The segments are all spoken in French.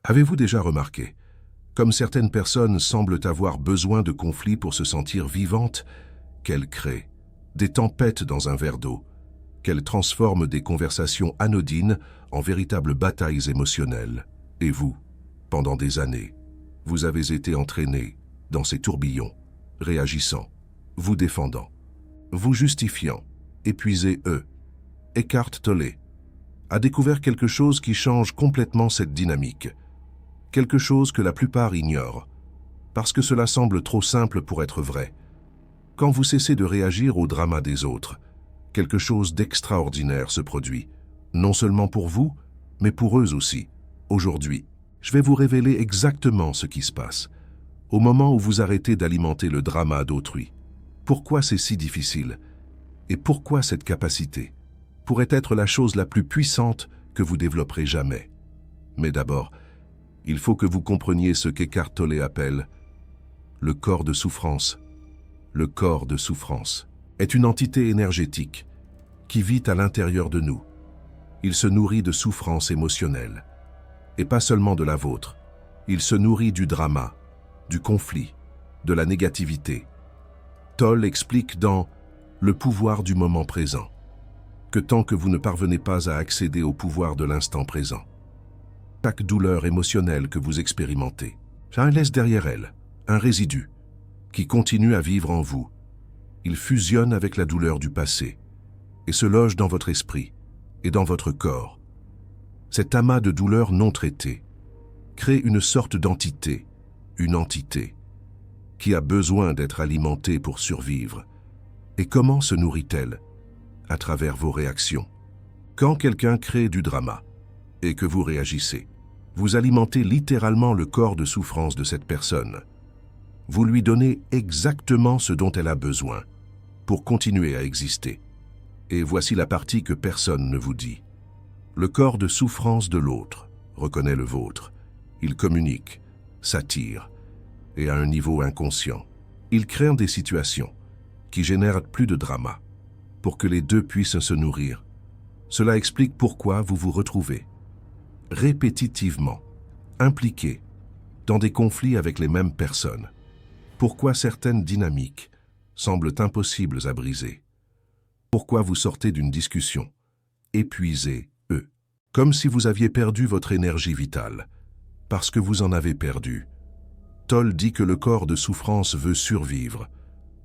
Avez-vous déjà remarqué, comme certaines personnes semblent avoir besoin de conflits pour se sentir vivantes, qu'elles créent des tempêtes dans un verre d'eau, qu'elles transforment des conversations anodines en véritables batailles émotionnelles. Et vous, pendant des années, vous avez été entraîné dans ces tourbillons, réagissant, vous défendant, vous justifiant, épuisé eux. Eckhart Tolle a découvert quelque chose qui change complètement cette dynamique, quelque chose que la plupart ignorent, parce que cela semble trop simple pour être vrai. Quand vous cessez de réagir au drama des autres, quelque chose d'extraordinaire se produit, non seulement pour vous, mais pour eux aussi. Aujourd'hui, je vais vous révéler exactement ce qui se passe, au moment où vous arrêtez d'alimenter le drama d'autrui. Pourquoi c'est si difficile? Et pourquoi cette capacité pourrait être la chose la plus puissante que vous développerez jamais? Mais d'abord, il faut que vous compreniez ce qu'Eckhart Tolle appelle le corps de souffrance. Le corps de souffrance est une entité énergétique qui vit à l'intérieur de nous. Il se nourrit de souffrance émotionnelle, et pas seulement de la vôtre. Il se nourrit du drama, du conflit, de la négativité. Tolle explique dans « Le pouvoir du moment présent » que tant que vous ne parvenez pas à accéder au pouvoir de l'instant présent, chaque douleur émotionnelle que vous expérimentez, ça laisse derrière elle un résidu qui continue à vivre en vous. Il fusionne avec la douleur du passé et se loge dans votre esprit et dans votre corps. Cet amas de douleurs non traitées crée une sorte d'entité, une entité, qui a besoin d'être alimentée pour survivre. Et comment se nourrit-elle? À travers vos réactions. Quand quelqu'un crée du drama et que vous réagissez, vous alimentez littéralement le corps de souffrance de cette personne. Vous lui donnez exactement ce dont elle a besoin pour continuer à exister. Et voici la partie que personne ne vous dit. Le corps de souffrance de l'autre reconnaît le vôtre. Il communique, s'attire, et à un niveau inconscient. Il crée des situations qui génèrent plus de drama pour que les deux puissent se nourrir. Cela explique pourquoi vous vous retrouvez répétitivement impliqués dans des conflits avec les mêmes personnes. Pourquoi certaines dynamiques semblent impossibles à briser. Pourquoi vous sortez d'une discussion épuisés, comme si vous aviez perdu votre énergie vitale, parce que vous en avez perdu. Tolle dit que le corps de souffrance veut survivre,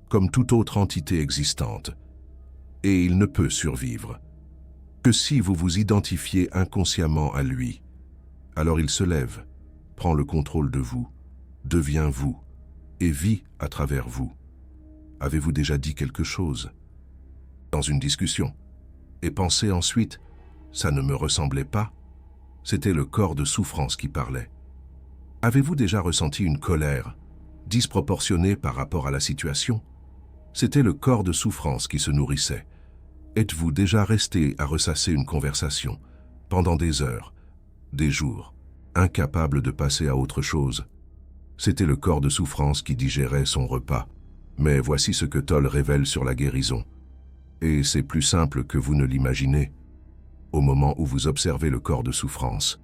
comme toute autre entité existante, et il ne peut survivre que si vous vous identifiez inconsciemment à lui. Alors il se lève, prend le contrôle de vous, devient vous, et vit à travers vous. Avez-vous déjà dit quelque chose dans une discussion, et pensé ensuite « ça ne me ressemblait pas », c'était le corps de souffrance qui parlait. Avez-vous déjà ressenti une colère disproportionnée par rapport à la situation? C'était le corps de souffrance qui se nourrissait. Êtes-vous déjà resté à ressasser une conversation pendant des heures, des jours, incapable de passer à autre chose? C'était le corps de souffrance qui digérait son repas. Mais voici ce que Tolle révèle sur la guérison. Et c'est plus simple que vous ne l'imaginez. Au moment où vous observez le corps de souffrance,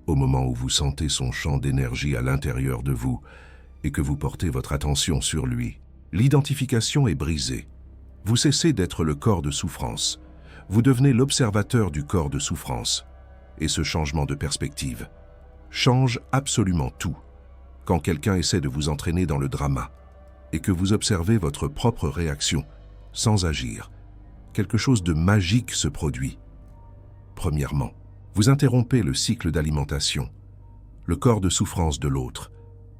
au moment où vous sentez son champ d'énergie à l'intérieur de vous et que vous portez votre attention sur lui, l'identification est brisée. Vous cessez d'être le corps de souffrance. Vous devenez l'observateur du corps de souffrance. Et ce changement de perspective change absolument tout. Quand quelqu'un essaie de vous entraîner dans le drama et que vous observez votre propre réaction sans agir, quelque chose de magique se produit. Premièrement, vous interrompez le cycle d'alimentation. Le corps de souffrance de l'autre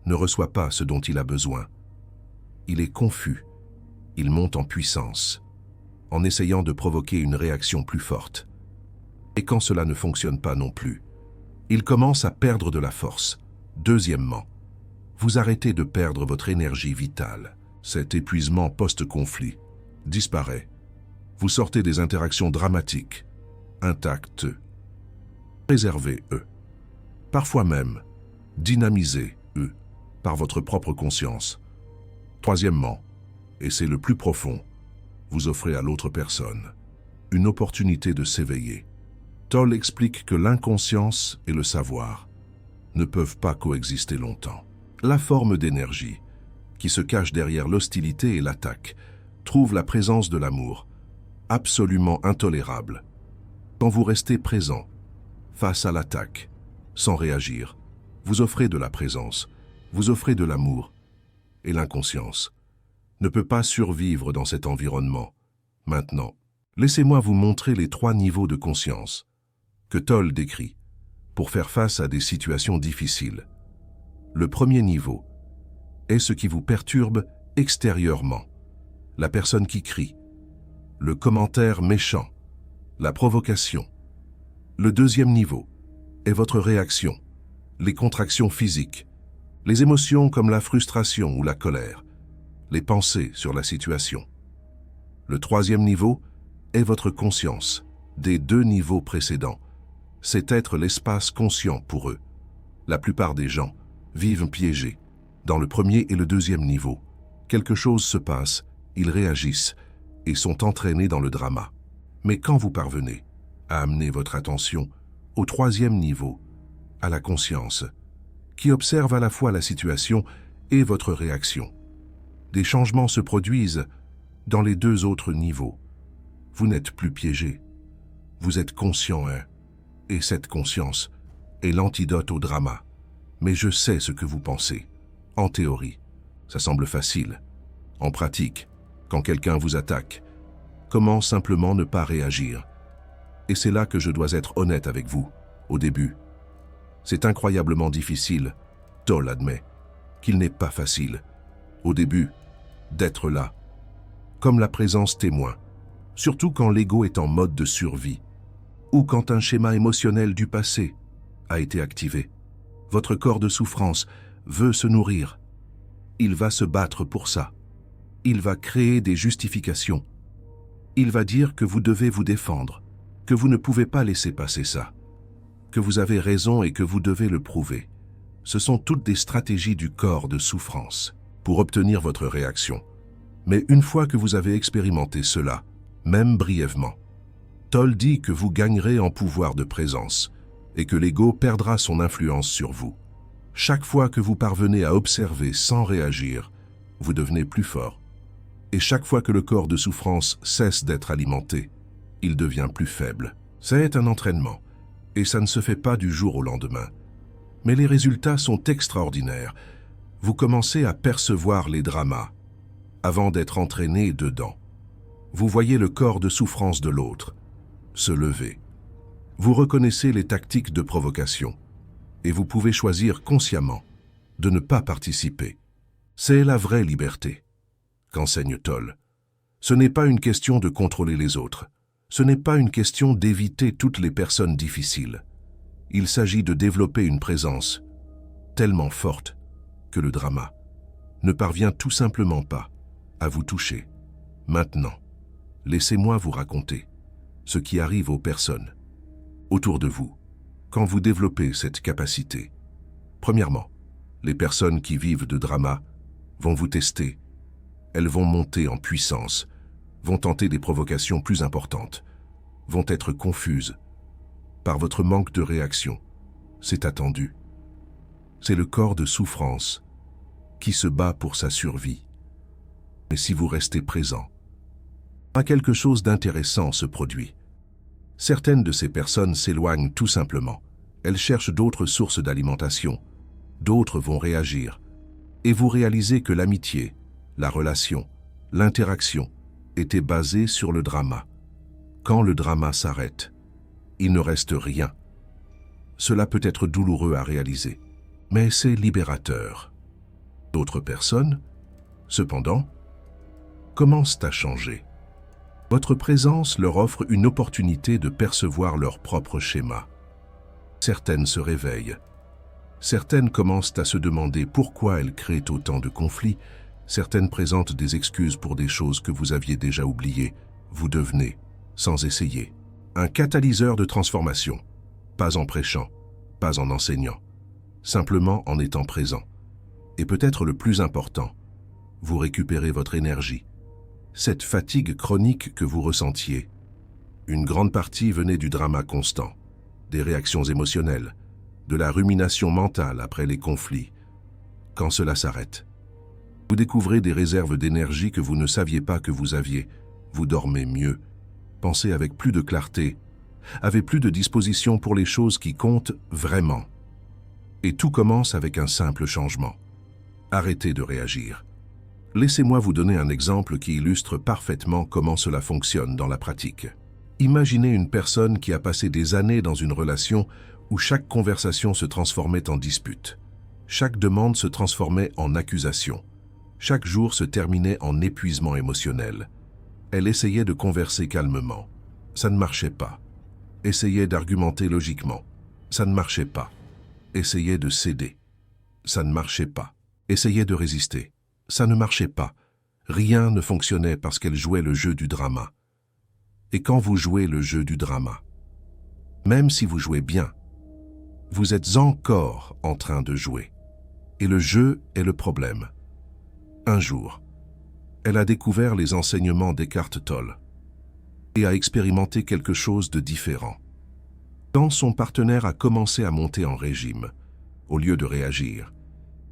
ne reçoit pas ce dont il a besoin. Il est confus. Il monte en puissance, en essayant de provoquer une réaction plus forte. Et quand cela ne fonctionne pas non plus, il commence à perdre de la force. Deuxièmement, vous arrêtez de perdre votre énergie vitale. Cet épuisement post-conflit disparaît. Vous sortez des interactions dramatiques, intactes, préservées, parfois même dynamisées, par votre propre conscience. Troisièmement, et c'est le plus profond, vous offrez à l'autre personne une opportunité de s'éveiller. Tolle explique que l'inconscience et le savoir ne peuvent pas coexister longtemps. La forme d'énergie, qui se cache derrière l'hostilité et l'attaque, trouve la présence de l'amour absolument intolérable. Quand vous restez présent, face à l'attaque, sans réagir, vous offrez de la présence, vous offrez de l'amour, et l'inconscience ne peut pas survivre dans cet environnement. Maintenant, laissez-moi vous montrer les 3 niveaux de conscience que Toll décrit pour faire face à des situations difficiles. Le premier niveau est ce qui vous perturbe extérieurement, la personne qui crie, le commentaire méchant, la provocation. Le deuxième niveau est votre réaction, les contractions physiques, les émotions comme la frustration ou la colère, les pensées sur la situation. Le troisième niveau est votre conscience, des 2 niveaux précédents. C'est être l'espace conscient pour eux. La plupart des gens vivent piégés. Dans le premier et le deuxième niveau, quelque chose se passe, ils réagissent et sont entraînés dans le drama. Mais quand vous parvenez à amener votre attention au troisième niveau, à la conscience, qui observe à la fois la situation et votre réaction, des changements se produisent dans les 2 autres niveaux. Vous n'êtes plus piégé. Vous êtes conscient, et cette conscience est l'antidote au drama. Mais je sais ce que vous pensez. En théorie, ça semble facile. En pratique, quand quelqu'un vous attaque, comment simplement ne pas réagir? Et c'est là que je dois être honnête avec vous, au début. C'est incroyablement difficile, Toll admet, qu'il n'est pas facile, au début, d'être là, comme la présence témoin, surtout quand l'ego est en mode de survie, ou quand un schéma émotionnel du passé a été activé. Votre corps de souffrance veut se nourrir. Il va se battre pour ça. Il va créer des justifications. Il va dire que vous devez vous défendre, que vous ne pouvez pas laisser passer ça, que vous avez raison et que vous devez le prouver. Ce sont toutes des stratégies du corps de souffrance pour obtenir votre réaction. Mais une fois que vous avez expérimenté cela, même brièvement, Toll dit que vous gagnerez en pouvoir de présence et que l'ego perdra son influence sur vous. Chaque fois que vous parvenez à observer sans réagir, vous devenez plus fort. Et chaque fois que le corps de souffrance cesse d'être alimenté, il devient plus faible. C'est un entraînement, et ça ne se fait pas du jour au lendemain. Mais les résultats sont extraordinaires. Vous commencez à percevoir les dramas, avant d'être entraîné dedans. Vous voyez le corps de souffrance de l'autre se lever. Vous reconnaissez les tactiques de provocation, et vous pouvez choisir consciemment de ne pas participer. C'est la vraie liberté, qu'enseigne Toll. Ce n'est pas une question de contrôler les autres. Ce n'est pas une question d'éviter toutes les personnes difficiles. Il s'agit de développer une présence tellement forte que le drama ne parvient tout simplement pas à vous toucher. Maintenant, laissez-moi vous raconter ce qui arrive aux personnes autour de vous quand vous développez cette capacité. Premièrement, les personnes qui vivent de drama vont vous tester. Elles vont monter en puissance, vont tenter des provocations plus importantes, vont être confuses par votre manque de réaction. C'est attendu. C'est le corps de souffrance qui se bat pour sa survie. Mais si vous restez présent, quelque chose d'intéressant se produit. Certaines de ces personnes s'éloignent tout simplement. Elles cherchent d'autres sources d'alimentation. D'autres vont réagir. Et vous réalisez que l'amitié, la relation, l'interaction était basée sur le drama. Quand le drama s'arrête, il ne reste rien. Cela peut être douloureux à réaliser, mais c'est libérateur. D'autres personnes, cependant, commencent à changer. Votre présence leur offre une opportunité de percevoir leur propre schéma. Certaines se réveillent. Certaines commencent à se demander pourquoi elles créent autant de conflits. Certaines présentent des excuses pour des choses que vous aviez déjà oubliées. Vous devenez, sans essayer, un catalyseur de transformation. Pas en prêchant, pas en enseignant, simplement en étant présent. Et peut-être le plus important, vous récupérez votre énergie. Cette fatigue chronique que vous ressentiez, une grande partie venait du drama constant, des réactions émotionnelles, de la rumination mentale après les conflits. Quand cela s'arrête, vous découvrez des réserves d'énergie que vous ne saviez pas que vous aviez. Vous dormez mieux, pensez avec plus de clarté, avez plus de disposition pour les choses qui comptent vraiment. Et tout commence avec un simple changement. Arrêtez de réagir. Laissez-moi vous donner un exemple qui illustre parfaitement comment cela fonctionne dans la pratique. Imaginez une personne qui a passé des années dans une relation où chaque conversation se transformait en dispute. Chaque demande se transformait en accusation. Chaque jour se terminait en épuisement émotionnel. Elle essayait de converser calmement. Ça ne marchait pas. Essayait d'argumenter logiquement. Ça ne marchait pas. Essayait de céder. Ça ne marchait pas. Essayait de résister. Ça ne marchait pas. Rien ne fonctionnait parce qu'elle jouait le jeu du drama. Et quand vous jouez le jeu du drama, même si vous jouez bien, vous êtes encore en train de jouer. Et le jeu est le problème. Un jour, elle a découvert les enseignements d'Eckhart Tolle et a expérimenté quelque chose de différent. Quand son partenaire a commencé à monter en régime, au lieu de réagir,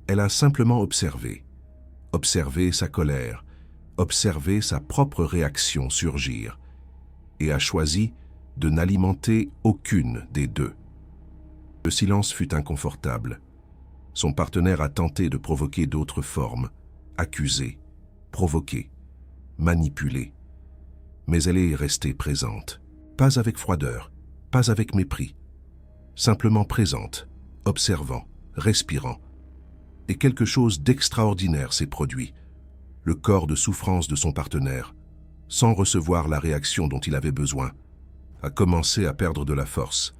elle a simplement observé sa colère, observé sa propre réaction surgir et a choisi de n'alimenter aucune des deux. Le silence fut inconfortable. Son partenaire a tenté de provoquer d'autres formes, accuser, provoquer, manipuler. Mais elle est restée présente, pas avec froideur, pas avec mépris, simplement présente, observant, respirant. Et quelque chose d'extraordinaire s'est produit. Le corps de souffrance de son partenaire, sans recevoir la réaction dont il avait besoin, a commencé à perdre de la force.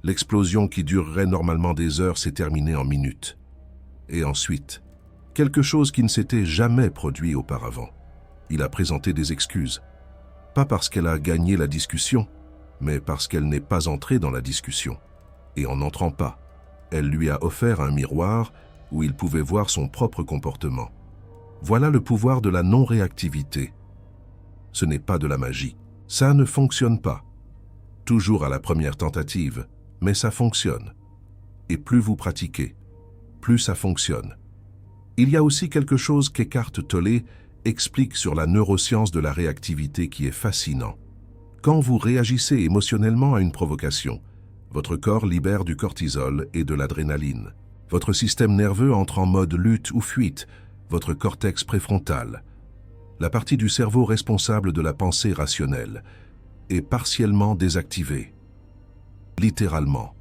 L'explosion qui durerait normalement des heures s'est terminée en minutes. Et ensuite, quelque chose qui ne s'était jamais produit auparavant. Il a présenté des excuses. Pas parce qu'elle a gagné la discussion, mais parce qu'elle n'est pas entrée dans la discussion. Et en n'entrant pas, elle lui a offert un miroir où il pouvait voir son propre comportement. Voilà le pouvoir de la non-réactivité. Ce n'est pas de la magie. Ça ne fonctionne pas. Toujours à la première tentative, mais ça fonctionne. Et plus vous pratiquez, plus ça fonctionne. Il y a aussi quelque chose qu'Eckhart Tolle explique sur la neuroscience de la réactivité qui est fascinant. Quand vous réagissez émotionnellement à une provocation, votre corps libère du cortisol et de l'adrénaline. Votre système nerveux entre en mode lutte ou fuite, votre cortex préfrontal, la partie du cerveau responsable de la pensée rationnelle, est partiellement désactivée. Littéralement,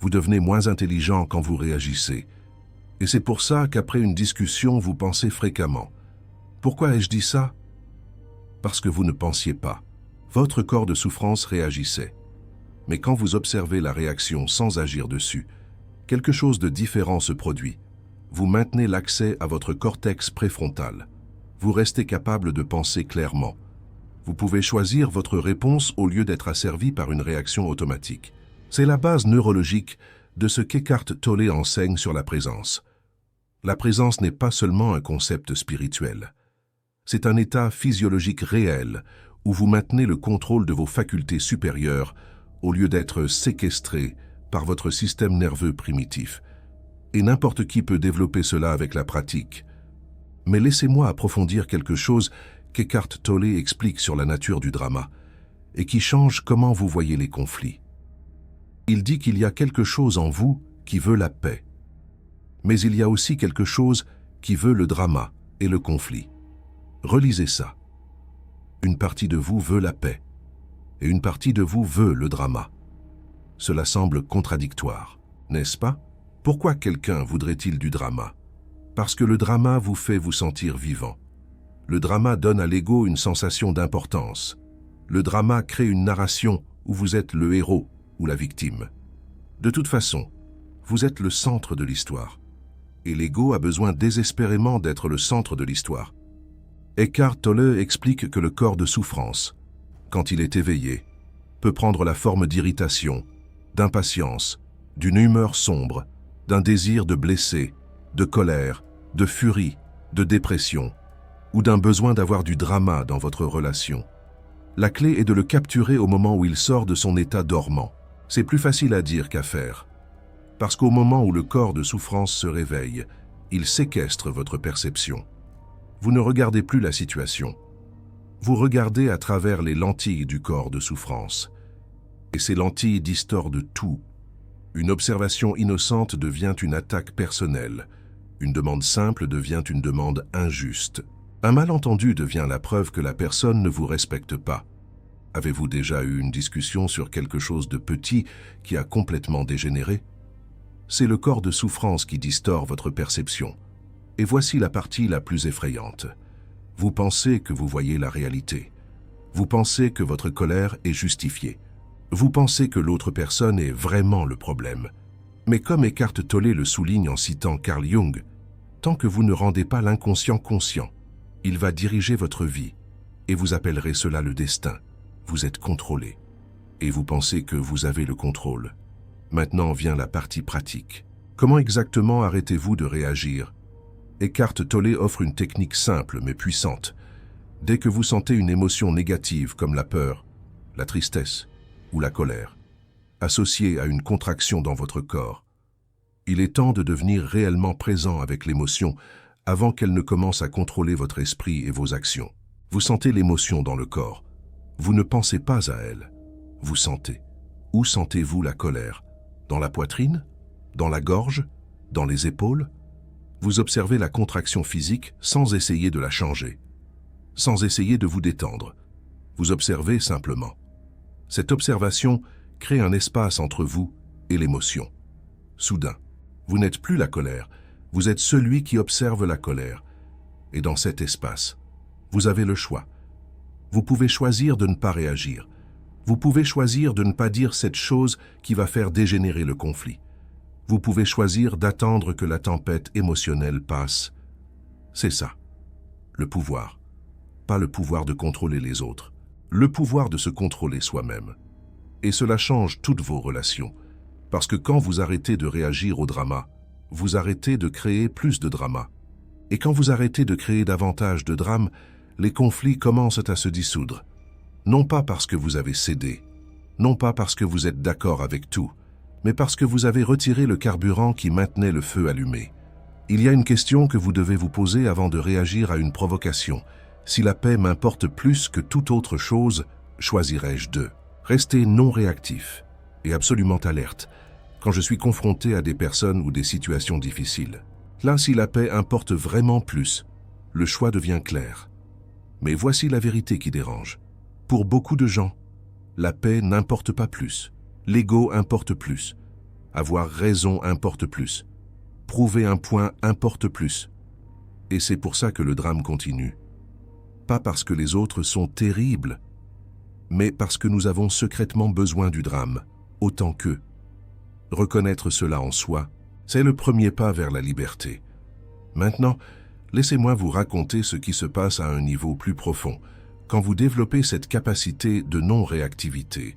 vous devenez moins intelligent quand vous réagissez. Et c'est pour ça qu'après une discussion, vous pensez fréquemment. Pourquoi ai-je dit ça? Parce que vous ne pensiez pas. Votre corps de souffrance réagissait. Mais quand vous observez la réaction sans agir dessus, quelque chose de différent se produit. Vous maintenez l'accès à votre cortex préfrontal. Vous restez capable de penser clairement. Vous pouvez choisir votre réponse au lieu d'être asservi par une réaction automatique. C'est la base neurologique de ce qu'Eckhart Tolle enseigne sur la présence. La présence n'est pas seulement un concept spirituel. C'est un état physiologique réel où vous maintenez le contrôle de vos facultés supérieures au lieu d'être séquestré par votre système nerveux primitif. Et n'importe qui peut développer cela avec la pratique. Mais laissez-moi approfondir quelque chose qu'Eckhart Tolle explique sur la nature du drama et qui change comment vous voyez les conflits. Il dit qu'il y a quelque chose en vous qui veut la paix. Mais il y a aussi quelque chose qui veut le drama et le conflit. Relisez ça. Une partie de vous veut la paix et une partie de vous veut le drama. Cela semble contradictoire, n'est-ce pas? Pourquoi quelqu'un voudrait-il du drama? Parce que le drama vous fait vous sentir vivant. Le drama donne à l'ego une sensation d'importance. Le drama crée une narration où vous êtes le héros ou la victime. De toute façon, vous êtes le centre de l'histoire. Et l'ego a besoin désespérément d'être le centre de l'histoire. Eckhart Tolle explique que le corps de souffrance, quand il est éveillé, peut prendre la forme d'irritation, d'impatience, d'une humeur sombre, d'un désir de blesser, de colère, de furie, de dépression, ou d'un besoin d'avoir du drama dans votre relation. La clé est de le capturer au moment où il sort de son état dormant. C'est plus facile à dire qu'à faire. Parce qu'au moment où le corps de souffrance se réveille, il séquestre votre perception. Vous ne regardez plus la situation. Vous regardez à travers les lentilles du corps de souffrance. Et ces lentilles distordent tout. Une observation innocente devient une attaque personnelle. Une demande simple devient une demande injuste. Un malentendu devient la preuve que la personne ne vous respecte pas. Avez-vous déjà eu une discussion sur quelque chose de petit qui a complètement dégénéré? C'est le corps de souffrance qui distord votre perception. Et voici la partie la plus effrayante. Vous pensez que vous voyez la réalité. Vous pensez que votre colère est justifiée. Vous pensez que l'autre personne est vraiment le problème. Mais comme Eckhart Tolle le souligne en citant Carl Jung, tant que vous ne rendez pas l'inconscient conscient, il va diriger votre vie, et vous appellerez cela le destin. Vous êtes contrôlé. Et vous pensez que vous avez le contrôle. Maintenant vient la partie pratique. Comment exactement arrêtez-vous de réagir? Eckhart Tolle offre une technique simple mais puissante. Dès que vous sentez une émotion négative comme la peur, la tristesse ou la colère, associée à une contraction dans votre corps, il est temps de devenir réellement présent avec l'émotion avant qu'elle ne commence à contrôler votre esprit et vos actions. Vous sentez l'émotion dans le corps. Vous ne pensez pas à elle. Vous sentez. Où sentez-vous la colère? Dans la poitrine? Dans la gorge? Dans les épaules? Vous observez la contraction physique sans essayer de la changer, sans essayer de vous détendre. Vous observez simplement. Cette observation crée un espace entre vous et l'émotion. Soudain, vous n'êtes plus la colère, vous êtes celui qui observe la colère. Et dans cet espace, vous avez le choix. Vous pouvez choisir de ne pas réagir. Vous pouvez choisir de ne pas dire cette chose qui va faire dégénérer le conflit. Vous pouvez choisir d'attendre que la tempête émotionnelle passe. C'est ça, le pouvoir. Pas le pouvoir de contrôler les autres, le pouvoir de se contrôler soi-même. Et cela change toutes vos relations, parce que quand vous arrêtez de réagir au drama, vous arrêtez de créer plus de drama. Et quand vous arrêtez de créer davantage de drames, les conflits commencent à se dissoudre. Non pas parce que vous avez cédé, non pas parce que vous êtes d'accord avec tout, mais parce que vous avez retiré le carburant qui maintenait le feu allumé. Il y a une question que vous devez vous poser avant de réagir à une provocation. Si la paix m'importe plus que toute autre chose, choisirais-je de rester non réactif et absolument alerte quand je suis confronté à des personnes ou des situations difficiles. Là, si la paix importe vraiment plus, le choix devient clair. Mais voici la vérité qui dérange. Pour beaucoup de gens, la paix n'importe pas plus. L'ego importe plus. Avoir raison importe plus. Prouver un point importe plus. Et c'est pour ça que le drame continue. Pas parce que les autres sont terribles, mais parce que nous avons secrètement besoin du drame, autant qu'eux. Reconnaître cela en soi, c'est le premier pas vers la liberté. Maintenant, laissez-moi vous raconter ce qui se passe à un niveau plus profond, quand vous développez cette capacité de non-réactivité.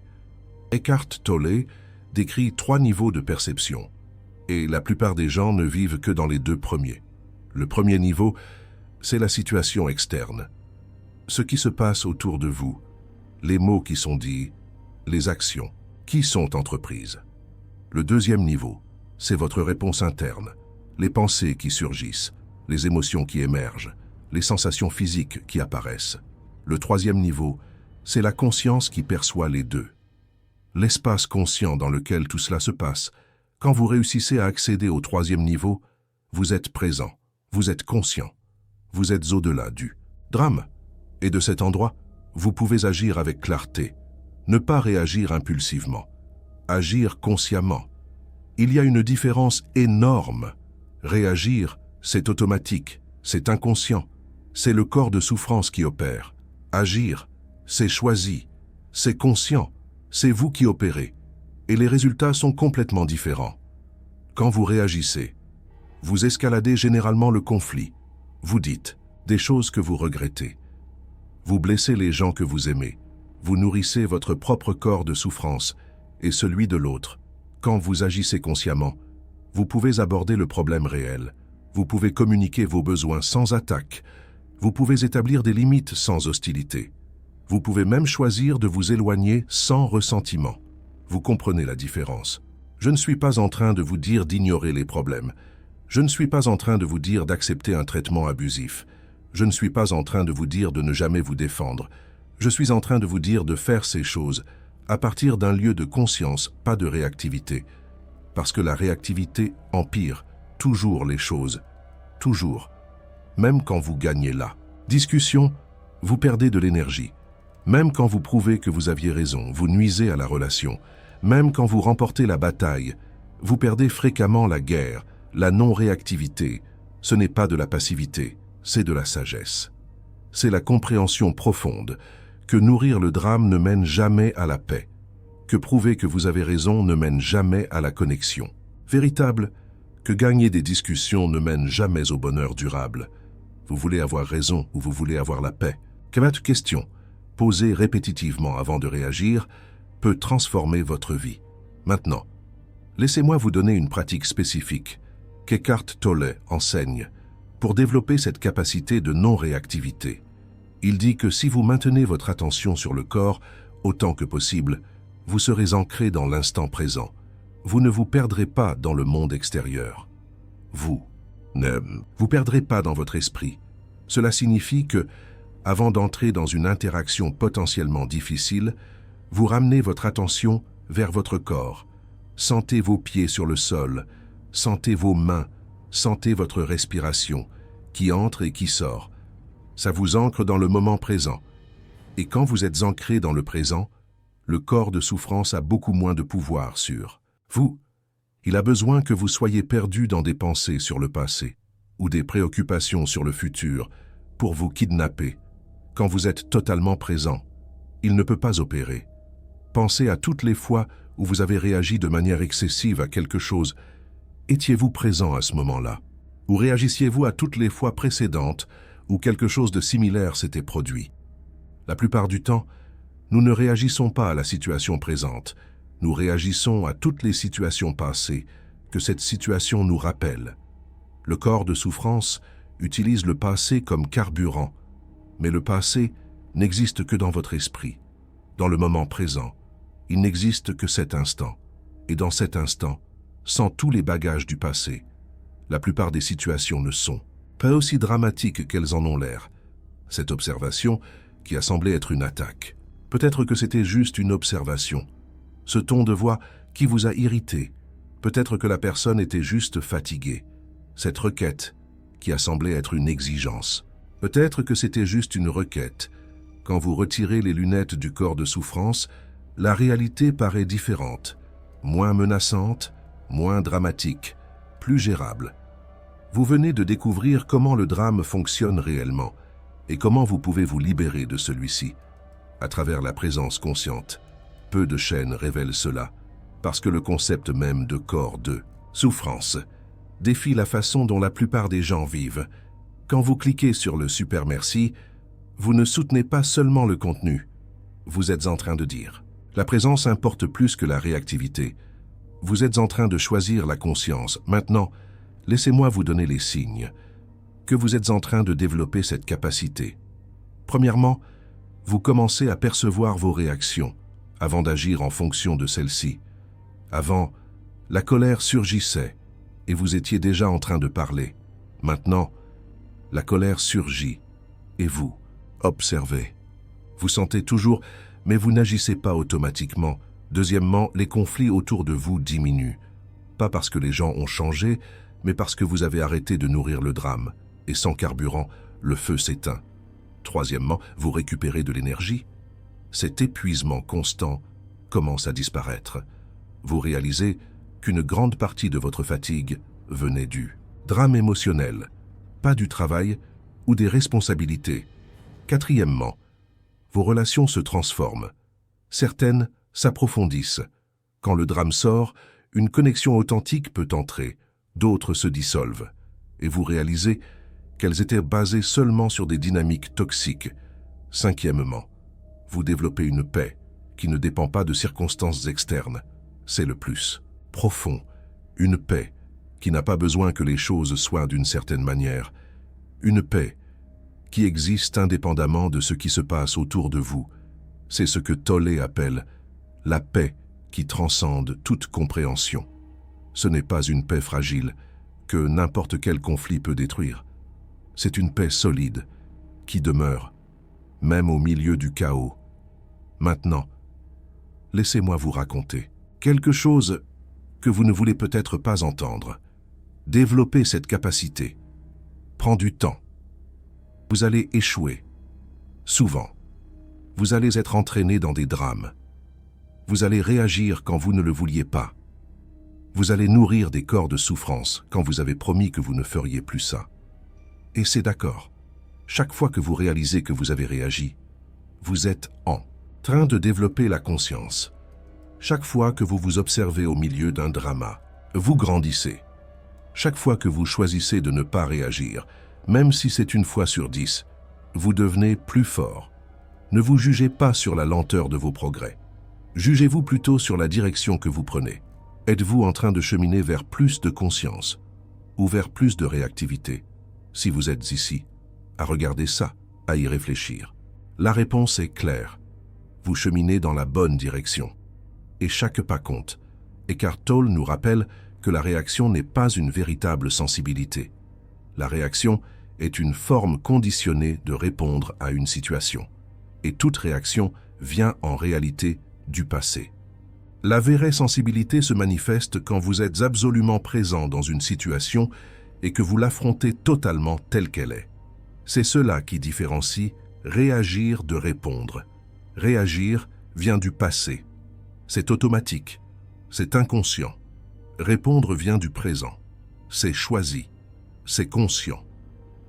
Eckhart Tolle décrit 3 niveaux de perception, et la plupart des gens ne vivent que dans les 2 premiers. Le premier niveau, c'est la situation externe. Ce qui se passe autour de vous, les mots qui sont dits, les actions qui sont entreprises. Le deuxième niveau, c'est votre réponse interne, les pensées qui surgissent, les émotions qui émergent, les sensations physiques qui apparaissent. Le troisième niveau, c'est la conscience qui perçoit les deux. L'espace conscient dans lequel tout cela se passe, quand vous réussissez à accéder au troisième niveau, vous êtes présent, vous êtes conscient, vous êtes au-delà du drame. Et de cet endroit, vous pouvez agir avec clarté, ne pas réagir impulsivement, agir consciemment. Il y a une différence énorme. Réagir, c'est automatique, c'est inconscient, c'est le corps de souffrance qui opère. Agir, c'est choisi, c'est conscient, c'est vous qui opérez, et les résultats sont complètement différents. Quand vous réagissez, vous escaladez généralement le conflit, vous dites des choses que vous regrettez, vous blessez les gens que vous aimez, vous nourrissez votre propre corps de souffrance et celui de l'autre. Quand vous agissez consciemment, vous pouvez aborder le problème réel, vous pouvez communiquer vos besoins sans attaque, vous pouvez établir des limites sans hostilité. Vous pouvez même choisir de vous éloigner sans ressentiment. Vous comprenez la différence. Je ne suis pas en train de vous dire d'ignorer les problèmes. Je ne suis pas en train de vous dire d'accepter un traitement abusif. Je ne suis pas en train de vous dire de ne jamais vous défendre. Je suis en train de vous dire de faire ces choses à partir d'un lieu de conscience, pas de réactivité. Parce que la réactivité empire toujours les choses. Toujours. Même quand vous gagnez là. Discussion, vous perdez de l'énergie. Même quand vous prouvez que vous aviez raison, vous nuisez à la relation. Même quand vous remportez la bataille, vous perdez fréquemment la guerre, la non-réactivité. Ce n'est pas de la passivité, c'est de la sagesse. C'est la compréhension profonde que nourrir le drame ne mène jamais à la paix, que prouver que vous avez raison ne mène jamais à la connexion. Véritable, que gagner des discussions ne mène jamais au bonheur durable. Vous voulez avoir raison ou vous voulez avoir la paix. Votre question, posée répétitivement avant de réagir, peut transformer votre vie. Maintenant, laissez-moi vous donner une pratique spécifique qu'Eckhart Tolle enseigne pour développer cette capacité de non-réactivité. Il dit que si vous maintenez votre attention sur le corps autant que possible, vous serez ancré dans l'instant présent. Vous ne vous perdrez pas dans le monde extérieur. Vous ne vous perdrez pas dans votre esprit. Cela signifie que, avant d'entrer dans une interaction potentiellement difficile, vous ramenez votre attention vers votre corps. Sentez vos pieds sur le sol, sentez vos mains, sentez votre respiration, qui entre et qui sort. Ça vous ancre dans le moment présent. Et quand vous êtes ancré dans le présent, le corps de souffrance a beaucoup moins de pouvoir sur vous. Il a besoin que vous soyez perdu dans des pensées sur le passé ou des préoccupations sur le futur pour vous kidnapper. Quand vous êtes totalement présent, il ne peut pas opérer. Pensez à toutes les fois où vous avez réagi de manière excessive à quelque chose. Étiez-vous présent à ce moment-là? Ou réagissiez-vous à toutes les fois précédentes où quelque chose de similaire s'était produit? La plupart du temps, nous ne réagissons pas à la situation présente. Nous réagissons à toutes les situations passées que cette situation nous rappelle. Le corps de souffrance utilise le passé comme carburant, mais le passé n'existe que dans votre esprit, dans le moment présent. Il n'existe que cet instant, et dans cet instant, sans tous les bagages du passé, la plupart des situations ne sont pas aussi dramatiques qu'elles en ont l'air. Cette observation, qui a semblé être une attaque, peut-être que c'était juste une observation. Ce ton de voix qui vous a irrité, peut-être que la personne était juste fatiguée. Cette requête, qui a semblé être une exigence, peut-être que c'était juste une requête. Quand vous retirez les lunettes du corps de souffrance, la réalité paraît différente, moins menaçante, moins dramatique, plus gérable. Vous venez de découvrir comment le drame fonctionne réellement et comment vous pouvez vous libérer de celui-ci à travers la présence consciente. Peu de chaînes révèlent cela, parce que le concept même de corps de souffrance défie la façon dont la plupart des gens vivent. Quand vous cliquez sur le super merci, vous ne soutenez pas seulement le contenu. Vous êtes en train de dire « La présence importe plus que la réactivité ». Vous êtes en train de choisir la conscience. Maintenant, laissez-moi vous donner les signes que vous êtes en train de développer cette capacité. Premièrement, vous commencez à percevoir vos réactions avant d'agir en fonction de celles-ci. Avant, la colère surgissait et vous étiez déjà en train de parler. Maintenant, la colère surgit et vous observez. Vous sentez toujours, mais vous n'agissez pas automatiquement. Deuxièmement, les conflits autour de vous diminuent. Pas parce que les gens ont changé, mais parce que vous avez arrêté de nourrir le drame. Et sans carburant, le feu s'éteint. Troisièmement, vous récupérez de l'énergie. Cet épuisement constant commence à disparaître. Vous réalisez qu'une grande partie de votre fatigue venait du drame émotionnel, pas du travail ou des responsabilités. Quatrièmement, vos relations se transforment. Certaines s'approfondissent. Quand le drame sort, une connexion authentique peut entrer, d'autres se dissolvent. Et vous réalisez qu'elles étaient basées seulement sur des dynamiques toxiques. Cinquièmement, vous développez une paix qui ne dépend pas de circonstances externes. C'est le plus profond. Une paix qui n'a pas besoin que les choses soient d'une certaine manière. Une paix qui existe indépendamment de ce qui se passe autour de vous. C'est ce que Tolle appelle la paix qui transcende toute compréhension. Ce n'est pas une paix fragile que n'importe quel conflit peut détruire. C'est une paix solide qui demeure, même au milieu du chaos. Maintenant, laissez-moi vous raconter quelque chose que vous ne voulez peut-être pas entendre. Développer cette capacité prend du temps. Vous allez échouer. Souvent, vous allez être entraîné dans des drames. Vous allez réagir quand vous ne le vouliez pas. Vous allez nourrir des corps de souffrance quand vous avez promis que vous ne feriez plus ça. Et c'est d'accord. Chaque fois que vous réalisez que vous avez réagi, vous êtes en train de développer la conscience. Chaque fois que vous vous observez au milieu d'un drama, vous grandissez. Chaque fois que vous choisissez de ne pas réagir, même si c'est une fois sur 10, vous devenez plus fort. Ne vous jugez pas sur la lenteur de vos progrès. Jugez-vous plutôt sur la direction que vous prenez. Êtes-vous en train de cheminer vers plus de conscience ou vers plus de réactivité? Si vous êtes ici, à regarder ça, à y réfléchir, la réponse est claire. Vous cheminez dans la bonne direction. Et chaque pas compte. Eckhart Tolle nous rappelle que la réaction n'est pas une véritable sensibilité. La réaction est une forme conditionnée de répondre à une situation. Et toute réaction vient en réalité du passé. La vraie sensibilité se manifeste quand vous êtes absolument présent dans une situation et que vous l'affrontez totalement telle qu'elle est. C'est cela qui différencie réagir de répondre. Réagir vient du passé. C'est automatique. C'est inconscient. Répondre vient du présent. C'est choisi. C'est conscient.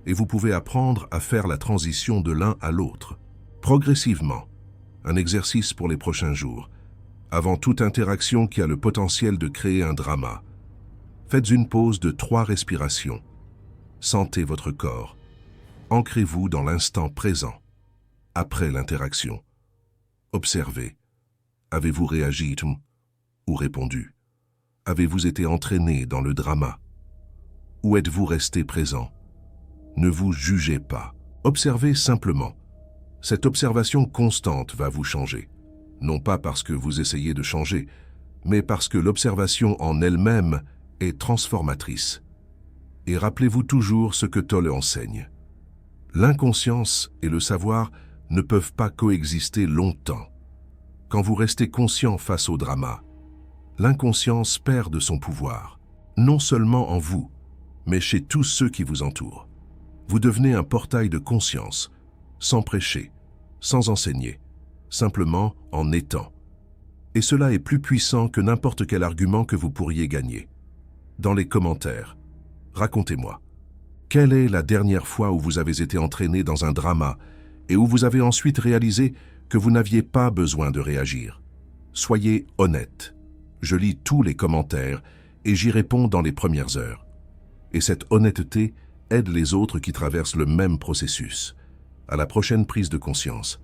Et vous pouvez apprendre à faire la transition de l'un à l'autre. Progressivement. Un exercice pour les prochains jours. Avant toute interaction qui a le potentiel de créer un drama, faites une pause de 3 respirations. Sentez votre corps. Ancrez-vous dans l'instant présent. Après l'interaction, observez. Avez-vous réagi ou répondu? Avez-vous été entraîné dans le drama? Ou êtes-vous resté présent? Ne vous jugez pas. Observez simplement. Cette observation constante va vous changer. Non pas parce que vous essayez de changer, mais parce que l'observation en elle-même est transformatrice. Et rappelez-vous toujours ce que Tolle enseigne. L'inconscience et le savoir ne peuvent pas coexister longtemps. Quand vous restez conscient face au drama, l'inconscience perd de son pouvoir, non seulement en vous, mais chez tous ceux qui vous entourent. Vous devenez un portail de conscience, sans prêcher, sans enseigner, simplement en étant. Et cela est plus puissant que n'importe quel argument que vous pourriez gagner. Dans les commentaires, racontez-moi. Quelle est la dernière fois où vous avez été entraîné dans un drama et où vous avez ensuite réalisé que vous n'aviez pas besoin de réagir? Soyez honnête. Je lis tous les commentaires et j'y réponds dans les premières heures. Et cette honnêteté aide les autres qui traversent le même processus. À la prochaine prise de conscience.